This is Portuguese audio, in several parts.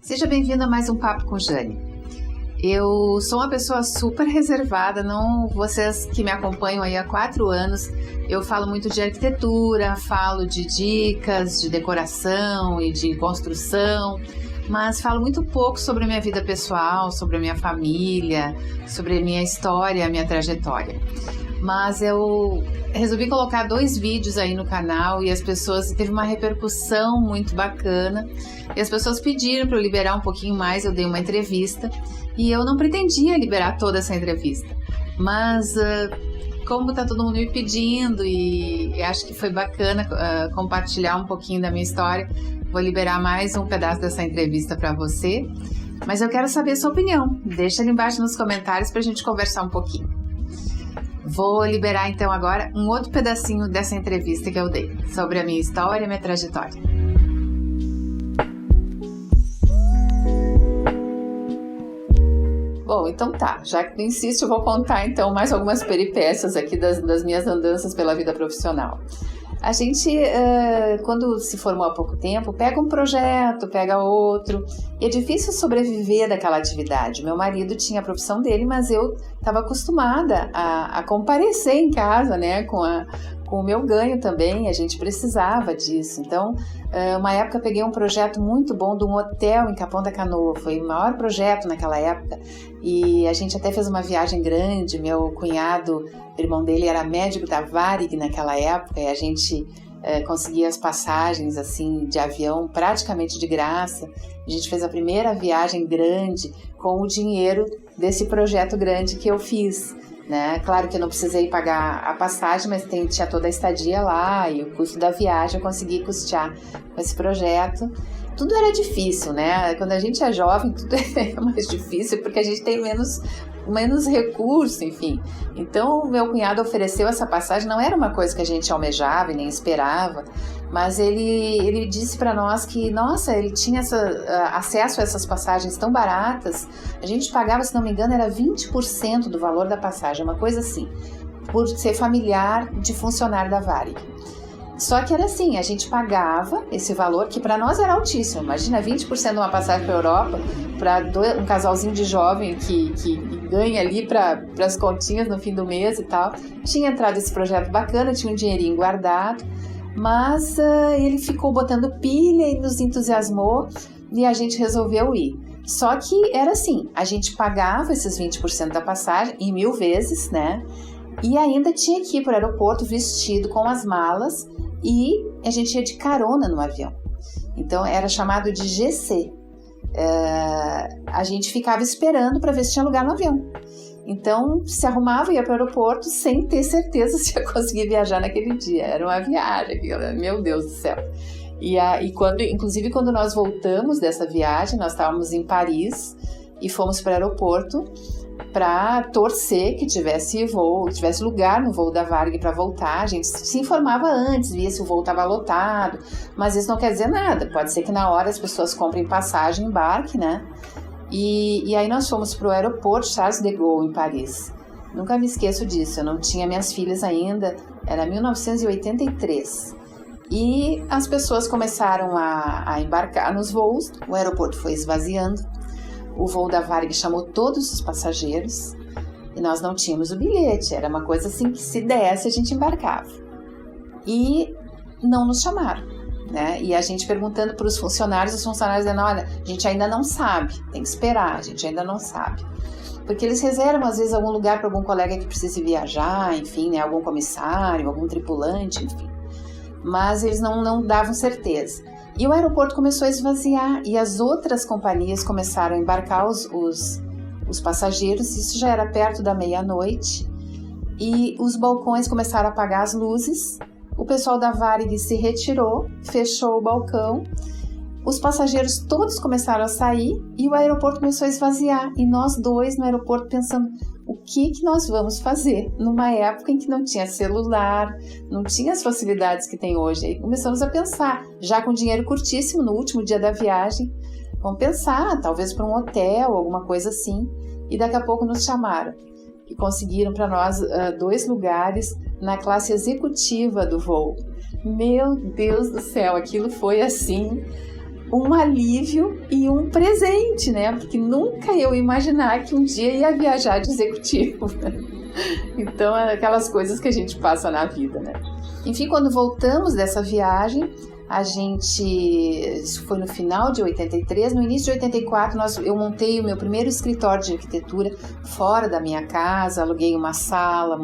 Seja bem-vindo a mais um Papo com Jane. Eu sou uma pessoa super reservada, não vocês que me acompanham aí há 4 anos, eu falo muito de arquitetura, falo de dicas, de decoração e de construção, mas falo muito pouco sobre a minha vida pessoal, sobre a minha família, sobre a minha história, a minha trajetória. Mas eu resolvi colocar 2 vídeos aí no canal e as pessoas, teve uma repercussão muito bacana e as pessoas pediram para eu liberar um pouquinho mais. Eu dei uma entrevista e eu não pretendia liberar toda essa entrevista, mas como está todo mundo me pedindo e acho que foi bacana compartilhar um pouquinho da minha história, vou liberar mais um pedaço dessa entrevista para você, mas eu quero saber a sua opinião. Deixa ali embaixo nos comentários para a gente conversar um pouquinho. Vou liberar então agora um outro pedacinho dessa entrevista que eu dei sobre a minha história e a minha trajetória. Bom, então tá, já que tu insiste, eu vou contar então mais algumas peripécias aqui das minhas andanças pela vida profissional. A gente, quando se formou há pouco tempo, pega um projeto, pega outro, e é difícil sobreviver daquela atividade. Meu marido tinha a profissão dele, mas eu estava acostumada a comparecer em casa, né, com o meu ganho também, a gente precisava disso. Então, uma época eu peguei um projeto muito bom de um hotel em Capão da Canoa, foi o maior projeto naquela época, e a gente até fez uma viagem grande. Meu cunhado, irmão dele, era médico da Varig naquela época, e a gente conseguia as passagens assim de avião praticamente de graça. A gente fez a primeira viagem grande com o dinheiro desse projeto grande que eu fiz, né? Claro que eu não precisei pagar a passagem, mas tinha toda a estadia lá e o custo da viagem eu consegui custear com esse projeto. Tudo era difícil, né? Quando a gente é jovem, tudo é mais difícil porque a gente tem menos recurso, enfim. Então, meu cunhado ofereceu essa passagem, não era uma coisa que a gente almejava e nem esperava, mas ele disse para nós que, nossa, ele tinha acesso a essas passagens tão baratas. A gente pagava, se não me engano, era 20% do valor da passagem, uma coisa assim, por ser familiar de funcionário da Varig. Só que era assim, a gente pagava esse valor, que para nós era altíssimo. Imagina 20% de uma passagem para a Europa, para um casalzinho de jovem que ganha ali para as continhas no fim do mês e tal. Tinha entrado esse projeto bacana, tinha um dinheirinho guardado, mas ele ficou botando pilha e nos entusiasmou e a gente resolveu ir. Só que era assim, a gente pagava esses 20% da passagem em 1000 vezes, né? E ainda tinha que ir para o aeroporto vestido com as malas e a gente ia de carona no avião. Então era chamado de GC. A gente ficava esperando para ver se tinha lugar no avião. Então se arrumava e ia para o aeroporto sem ter certeza se ia conseguir viajar naquele dia. Era uma viagem, meu Deus do céu. Inclusive quando nós voltamos dessa viagem, nós estávamos em Paris e fomos para o aeroporto para torcer que tivesse lugar no voo da Varig para voltar. A gente se informava antes, via se o voo estava lotado, mas isso não quer dizer nada. Pode ser que na hora as pessoas comprem passagem, embarque, né? E aí nós fomos para o aeroporto Charles de Gaulle, em Paris. Nunca me esqueço disso, eu não tinha minhas filhas ainda, era 1983. E as pessoas começaram a embarcar nos voos, o aeroporto foi esvaziando. O voo da Varig chamou todos os passageiros e nós não tínhamos o bilhete. Era uma coisa assim que se desse a gente embarcava. E não nos chamaram, né? E a gente perguntando para os funcionários dizendo, olha, a gente ainda não sabe, tem que esperar, a gente ainda não sabe. Porque eles reservam às vezes algum lugar para algum colega que precise viajar, enfim, né? Algum comissário, algum tripulante, enfim. Mas eles não davam certeza. E o aeroporto começou a esvaziar e as outras companhias começaram a embarcar os passageiros. Isso já era perto da meia-noite e os balcões começaram a apagar as luzes. O pessoal da Varig se retirou, fechou o balcão. Os passageiros todos começaram a sair e o aeroporto começou a esvaziar. E nós dois no aeroporto pensando, o que nós vamos fazer numa época em que não tinha celular, não tinha as facilidades que tem hoje. Aí começamos a pensar, já com dinheiro curtíssimo no último dia da viagem, vamos pensar, talvez para um hotel, alguma coisa assim. E daqui a pouco nos chamaram e conseguiram para nós 2 lugares na classe executiva do voo. Meu Deus do céu, aquilo foi assim um alívio e um presente, né? Porque nunca eu ia imaginar que um dia ia viajar de executivo. Então, é aquelas coisas que a gente passa na vida, né? Enfim, quando voltamos dessa viagem, isso foi no final de 83, no início de 84 eu montei o meu primeiro escritório de arquitetura fora da minha casa, aluguei uma sala,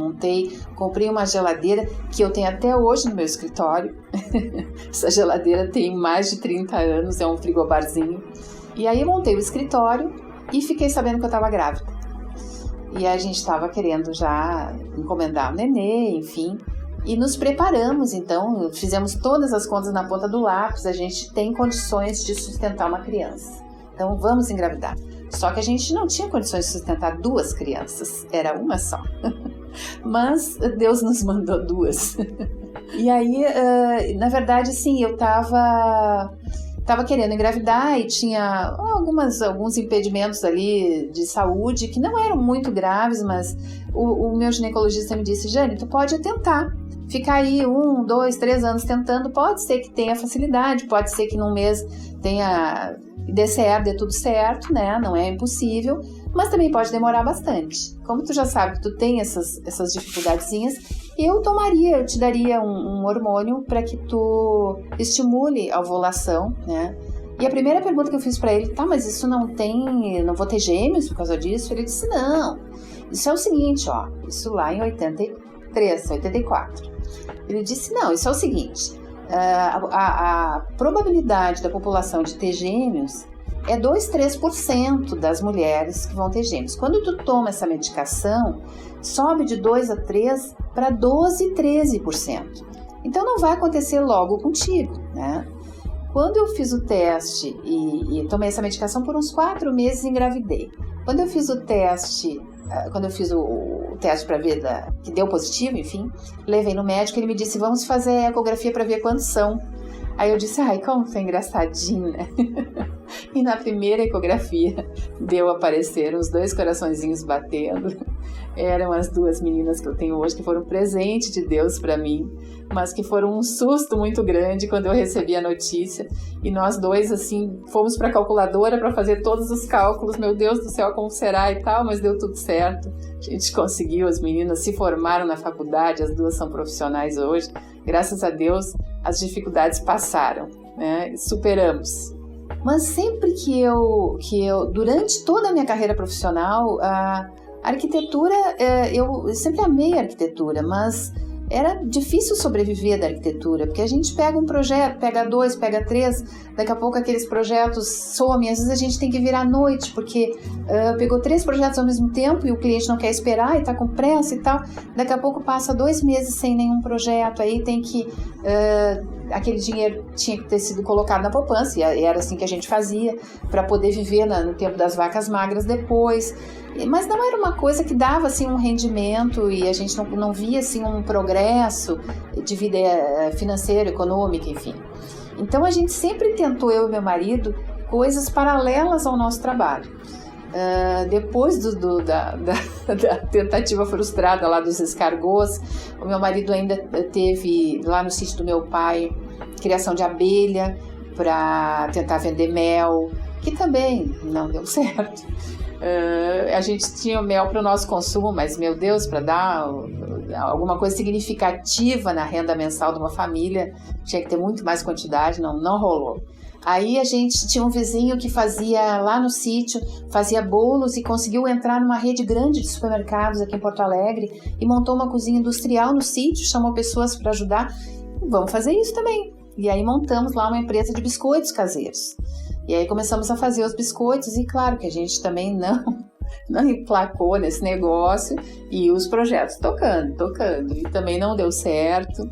comprei uma geladeira que eu tenho até hoje no meu escritório. Essa geladeira tem mais de 30 anos, é um frigobarzinho. E aí eu montei o escritório e fiquei sabendo que eu estava grávida. E a gente estava querendo já encomendar o nenê, enfim. E nos preparamos, então, fizemos todas as contas na ponta do lápis, a gente tem condições de sustentar uma criança. Então, vamos engravidar. Só que a gente não tinha condições de sustentar 2 crianças, era uma só. Mas Deus nos mandou 2. E aí, na verdade, sim, eu estava querendo engravidar e tinha alguns impedimentos ali de saúde que não eram muito graves, mas o meu ginecologista me disse: Jane, tu pode tentar. Ficar aí 1, 2, 3 anos tentando, pode ser que tenha facilidade, pode ser que num mês dê certo, dê tudo certo, né? Não é impossível, mas também pode demorar bastante. Como tu já sabe que tu tem essas dificuldadezinhas, eu te daria um hormônio para que tu estimule a ovulação, né? E a primeira pergunta que eu fiz para ele: tá, mas isso não vou ter gêmeos por causa disso? Ele disse: não, isso é o seguinte, ó, isso lá em 83, 84. Ele disse: não, isso é o seguinte, a probabilidade da população de ter gêmeos é 2, 3% das mulheres que vão ter gêmeos. Quando tu toma essa medicação, sobe de 2 a 3 para 12, 13%. Então não vai acontecer logo contigo, né? Quando eu fiz o teste e tomei essa medicação por uns 4 meses, engravidei. Quando eu fiz o teste para ver que deu positivo, enfim, levei no médico, ele me disse: vamos fazer a ecografia para ver quantos são. Aí eu disse: ai, como foi engraçadinho, né? E na primeira ecografia deu aparecer os 2 coraçõezinhos batendo. Eram as 2 meninas que eu tenho hoje, que foram um presente de Deus para mim, mas que foram um susto muito grande quando eu recebi a notícia. E nós 2, assim, fomos para a calculadora para fazer todos os cálculos. Meu Deus do céu, como será e tal, mas deu tudo certo. A gente conseguiu, as meninas se formaram na faculdade, as 2 são profissionais hoje. Graças a Deus, as dificuldades passaram, né? Superamos. Mas sempre que eu, durante toda a minha carreira profissional, a arquitetura, eu sempre amei a arquitetura, mas era difícil sobreviver da arquitetura, porque a gente pega um projeto, pega 2, pega 3, daqui a pouco aqueles projetos somem, às vezes a gente tem que virar à noite, porque pegou 3 projetos ao mesmo tempo e o cliente não quer esperar e está com pressa e tal, daqui a pouco passa 2 meses sem nenhum projeto, aí tem que... aquele dinheiro tinha que ter sido colocado na poupança, e era assim que a gente fazia, para poder viver no tempo das vacas magras depois. Mas não era uma coisa que dava assim um rendimento e a gente não via assim um progresso de vida financeira, econômica, enfim. Então a gente sempre tentou, eu e meu marido, coisas paralelas ao nosso trabalho. Depois da tentativa frustrada lá dos escargots, o meu marido ainda teve lá no sítio do meu pai criação de abelha para tentar vender mel, que também não deu certo. A gente tinha o mel para o nosso consumo, mas, meu Deus, para dar alguma coisa significativa na renda mensal de uma família, tinha que ter muito mais quantidade, não rolou. Aí a gente tinha um vizinho que fazia lá no sítio, fazia bolos e conseguiu entrar numa rede grande de supermercados aqui em Porto Alegre e montou uma cozinha industrial no sítio, chamou pessoas para ajudar. Vamos fazer isso também. E aí montamos lá uma empresa de biscoitos caseiros. E aí começamos a fazer os biscoitos e claro que a gente também não emplacou nesse negócio e os projetos tocando. E também não deu certo.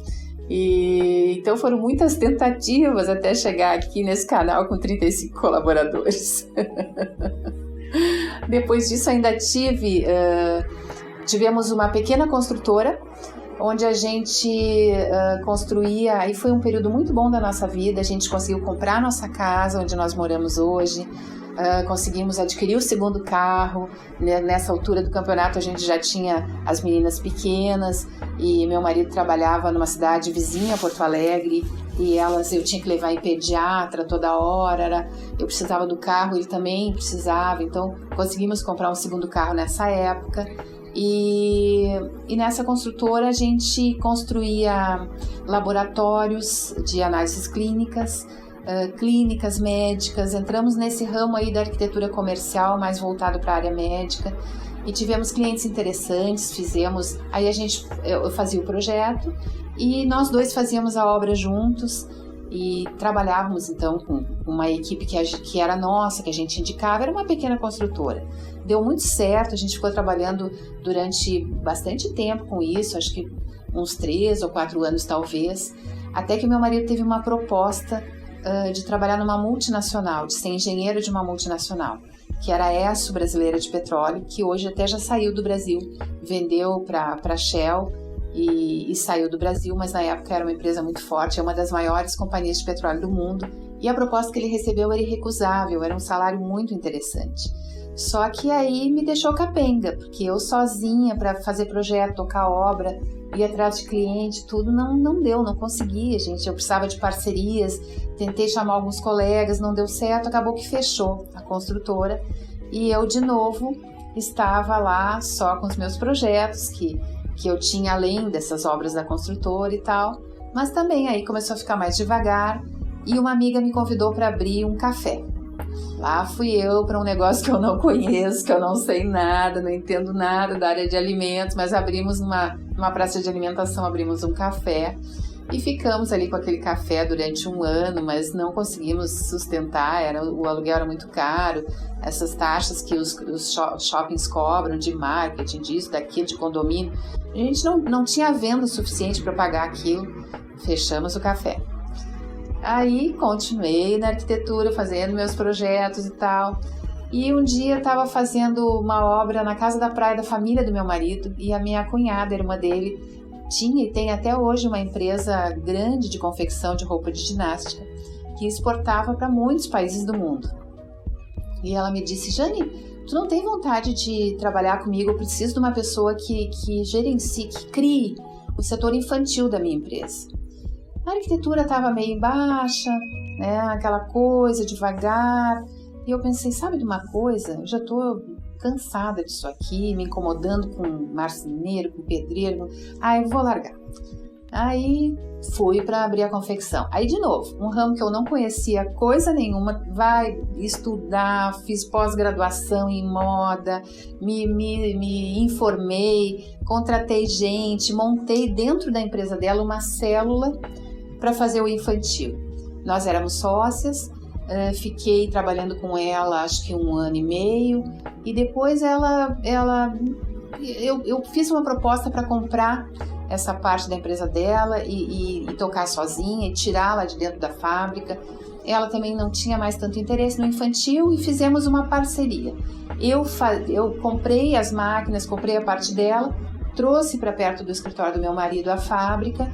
E então foram muitas tentativas até chegar aqui nesse canal com 35 colaboradores. Depois disso ainda tivemos uma pequena construtora onde a gente construía, aí foi um período muito bom da nossa vida, a gente conseguiu comprar nossa casa onde nós moramos hoje, conseguimos adquirir o segundo carro, nessa altura do campeonato a gente já tinha as meninas pequenas e meu marido trabalhava numa cidade vizinha a Porto Alegre e eu tinha que levar em pediatra toda hora, eu precisava do carro, ele também precisava, então conseguimos comprar um segundo carro nessa época. E nessa construtora a gente construía laboratórios de análises clínicas, clínicas médicas, entramos nesse ramo aí da arquitetura comercial mais voltado para a área médica e tivemos clientes interessantes, aí eu fazia o projeto e nós dois fazíamos a obra juntos e trabalhávamos então com uma equipe que era nossa, que a gente indicava, era uma pequena construtora. Deu muito certo, a gente ficou trabalhando durante bastante tempo com isso, acho que uns 3 ou 4 anos talvez, até que meu marido teve uma proposta de trabalhar numa multinacional, de ser engenheiro de uma multinacional, que era a ESSO Brasileira de Petróleo, que hoje até já saiu do Brasil, vendeu para a Shell e saiu do Brasil, mas na época era uma empresa muito forte, é uma das maiores companhias de petróleo do mundo, e a proposta que ele recebeu era irrecusável, era um salário muito interessante. Só que aí me deixou capenga, porque eu sozinha para fazer projeto, tocar obra, ir atrás de cliente, tudo não deu, não conseguia, gente. Eu precisava de parcerias, tentei chamar alguns colegas, não deu certo, acabou que fechou a construtora e eu de novo estava lá só com os meus projetos que eu tinha além dessas obras da construtora e tal, mas também aí começou a ficar mais devagar e uma amiga me convidou para abrir um café. Lá fui eu para um negócio que eu não conheço, que eu não sei nada, não entendo nada da área de alimentos, mas abrimos numa praça de alimentação, abrimos um café e ficamos ali com aquele café durante 1 ano, mas não conseguimos sustentar, o aluguel era muito caro, essas taxas que os shoppings cobram de marketing, disso, daquilo, de condomínio, a gente não tinha venda suficiente para pagar aquilo, fechamos o café. Aí continuei na arquitetura, fazendo meus projetos e tal. E um dia eu estava fazendo uma obra na casa da praia da família do meu marido e a minha cunhada, a irmã dele, tinha e tem até hoje uma empresa grande de confecção de roupa de ginástica que exportava para muitos países do mundo. E ela me disse: Jane, tu não tem vontade de trabalhar comigo? Eu preciso de uma pessoa que gerencie, que crie o setor infantil da minha empresa. A arquitetura estava meio baixa, né, aquela coisa devagar, e eu pensei, sabe de uma coisa? Eu já estou cansada disso aqui, me incomodando com marceneiro, com pedreiro, eu vou largar. Aí fui para abrir a confecção. Aí de novo, um ramo que eu não conhecia coisa nenhuma, vai estudar, fiz pós-graduação em moda, me informei, contratei gente, montei dentro da empresa dela uma célula para fazer o infantil. Nós éramos sócias, fiquei trabalhando com ela acho que 1 ano e meio e depois eu fiz uma proposta para comprar essa parte da empresa dela e tocar sozinha e tirá-la de dentro da fábrica. Ela também não tinha mais tanto interesse no infantil e fizemos uma parceria. Eu comprei as máquinas, comprei a parte dela, trouxe para perto do escritório do meu marido a fábrica.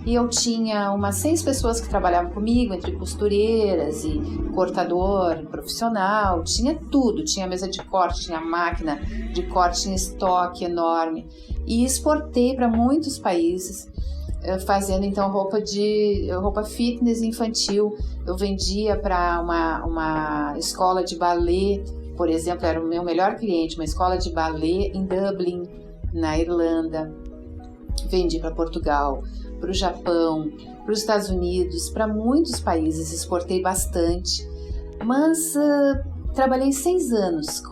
E eu tinha umas 6 pessoas que trabalhavam comigo, entre costureiras e cortador profissional, tinha tudo, tinha mesa de corte, tinha máquina de corte, tinha estoque enorme. E exportei para muitos países, fazendo então roupa fitness infantil. Eu vendia para uma escola de balé, por exemplo, era o meu melhor cliente, uma escola de balé em Dublin, na Irlanda. Vendi para Portugal, para o Japão, para os Estados Unidos, para muitos países, exportei bastante, mas trabalhei 6 anos.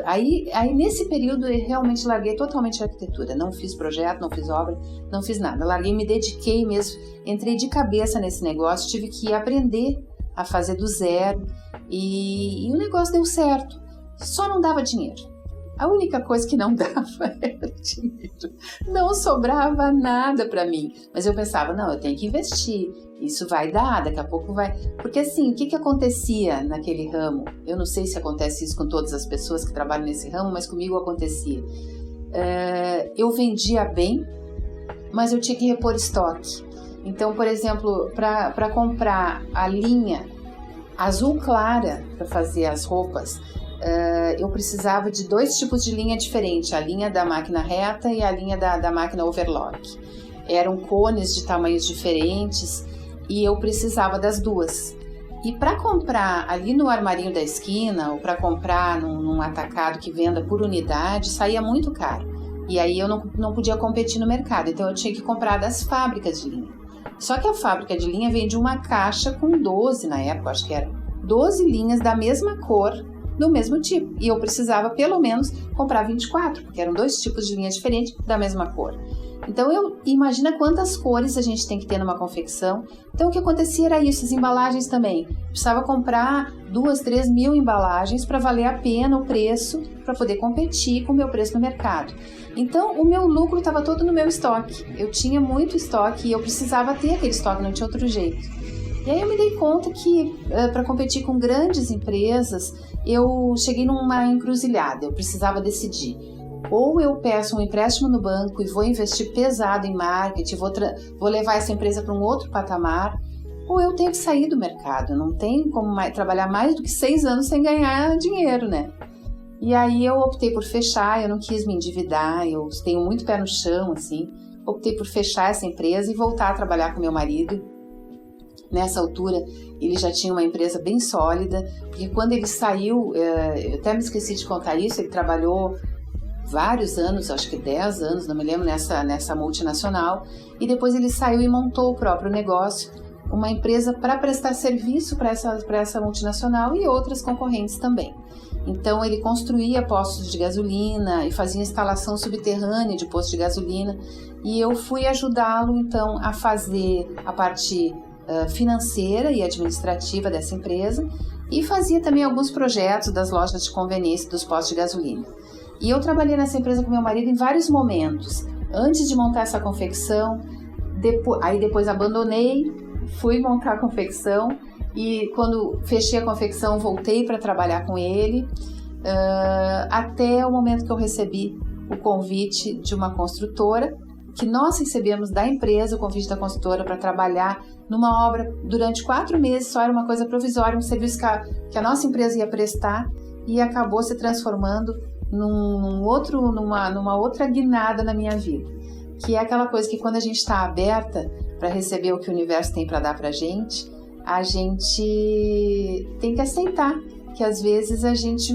Aí nesse período eu realmente larguei totalmente a arquitetura, não fiz projeto, não fiz obra, não fiz nada, larguei, me dediquei mesmo, entrei de cabeça nesse negócio, tive que aprender a fazer do zero e o negócio deu certo, só não dava dinheiro. A única coisa que não dava era dinheiro. Não sobrava nada para mim. Mas eu pensava, não, eu tenho que investir. Isso vai dar, daqui a pouco vai... Porque assim, o que acontecia naquele ramo? Eu não sei se acontece isso com todas as pessoas que trabalham nesse ramo, mas comigo acontecia. Eu vendia bem, mas eu tinha que repor estoque. Então, por exemplo, para comprar a linha azul clara para fazer as roupas, eu precisava de 2 tipos de linha diferentes, a linha da máquina reta e a linha da máquina overlock. Eram cones de tamanhos diferentes e eu precisava das duas. E para comprar ali no armarinho da esquina, ou para comprar num atacado que venda por unidade, saía muito caro. E aí eu não podia competir no mercado, então eu tinha que comprar das fábricas de linha. Só que a fábrica de linha vende uma caixa com 12, na época, acho que era 12 linhas da mesma cor, do mesmo tipo. E eu precisava pelo menos comprar 24, porque eram 2 tipos de linha diferentes da mesma cor. Então, imagina quantas cores a gente tem que ter numa confecção. Então, o que acontecia era isso, as embalagens também. Precisava comprar 2, 3 mil embalagens para valer a pena o preço, para poder competir com o meu preço no mercado. Então, o meu lucro estava todo no meu estoque. Eu tinha muito estoque e eu precisava ter aquele estoque, não tinha outro jeito. E aí eu me dei conta que para competir com grandes empresas, eu cheguei numa encruzilhada, eu precisava decidir. Ou eu peço um empréstimo no banco e vou investir pesado em marketing, vou levar essa empresa para um outro patamar, ou eu tenho que sair do mercado, não tenho como trabalhar mais do que 6 anos sem ganhar dinheiro, né? E aí eu optei por fechar, eu não quis me endividar, eu tenho muito pé no chão, assim, optei por fechar essa empresa e voltar a trabalhar com meu marido. Nessa altura, ele já tinha uma empresa bem sólida, porque quando ele saiu, eu até me esqueci de contar isso, ele trabalhou vários anos, acho que 10 anos, não me lembro, nessa multinacional, e depois ele saiu e montou o próprio negócio, uma empresa para prestar serviço para essa multinacional e outras concorrentes também. Então ele construía postos de gasolina e fazia instalação subterrânea de postos de gasolina, e eu fui ajudá-lo então a fazer a parte financeira e administrativa dessa empresa, e fazia também alguns projetos das lojas de conveniência dos postos de gasolina. E eu trabalhei nessa empresa com meu marido em vários momentos, antes de montar essa confecção, depois abandonei, fui montar a confecção, e quando fechei a confecção voltei para trabalhar com ele, até o momento que eu recebi o convite de uma construtora, que nós recebemos da empresa o convite da construtora para trabalhar numa obra durante 4 meses, só era uma coisa provisória, um serviço que a nossa empresa ia prestar, e acabou se transformando numa outra guinada na minha vida, que é aquela coisa que quando a gente está aberta para receber o que o universo tem para dar para a gente tem que aceitar que às vezes a gente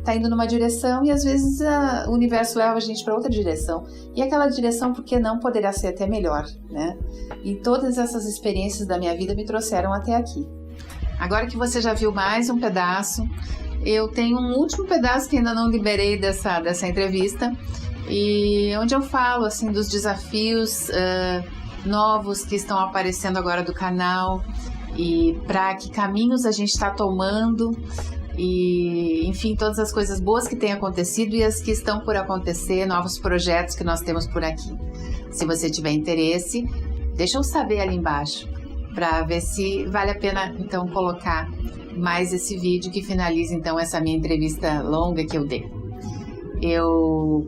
tá indo numa direção e às vezes o universo leva a gente para outra direção, e aquela direção, por que não, poderá ser até melhor, né? E todas essas experiências da minha vida me trouxeram até aqui. Agora que você já viu mais um pedaço, eu tenho um último pedaço que ainda não liberei dessa entrevista, e onde eu falo assim dos desafios novos que estão aparecendo agora do canal, e para que caminhos a gente está tomando, e enfim, todas as coisas boas que têm acontecido e as que estão por acontecer, novos projetos que nós temos por aqui. Se você tiver interesse, deixa eu saber ali embaixo, para ver se vale a pena então colocar mais esse vídeo que finaliza então essa minha entrevista longa que eu dei.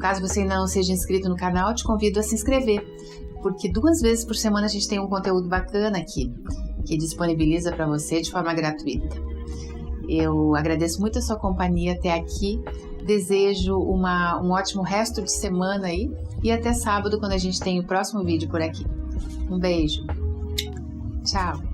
Caso você não seja inscrito no canal, eu te convido a se inscrever, porque 2 vezes por semana a gente tem um conteúdo bacana aqui, que disponibiliza para você de forma gratuita. Eu agradeço muito a sua companhia até aqui, desejo um ótimo resto de semana aí, e até sábado, quando a gente tem o próximo vídeo por aqui. Um beijo. Tchau.